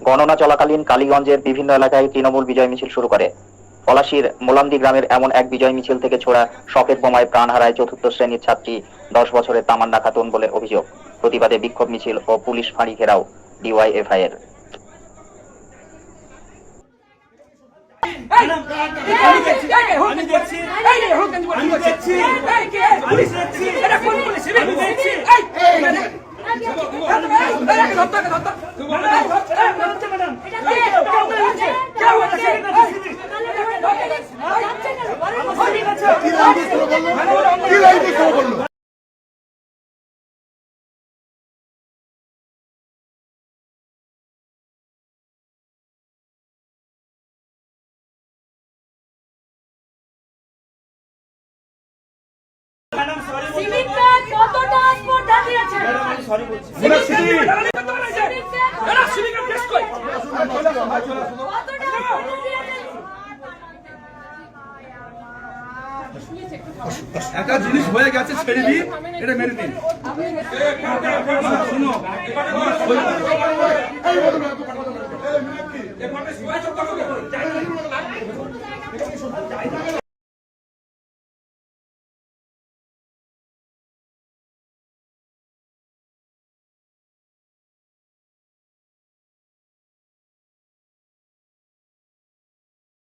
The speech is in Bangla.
গণনা চলাকালীন কালীগঞ্জের বিভিন্ন এলাকায় তৃণমূল বিজয় মিছিল শুরু করে। পলাশীর মোলামদি গ্রামের এমন এক বিজয় মিছিল থেকে ছোড়া শকের বোমায় প্রাণ হারায় চতুর্থ শ্রেণীর ছাত্রী 10 বছরের তামান্না খাতুন বলে অভিযোগ। প্রতিবাদে বিক্ষোভ মিছিল ও পুলিশ ফাঁড়ি ঘেরাও ডিওয়াইএফআই এর। সিভিকটা কতটা স্পর্ধা দিয়েছে ম্যাডাম আমি সরি বলছি সিভিকটা টেস্ট কই একটা জিনিস হয়ে গেছে ছেড়ে দি এটা মেরে দিন শুনো এই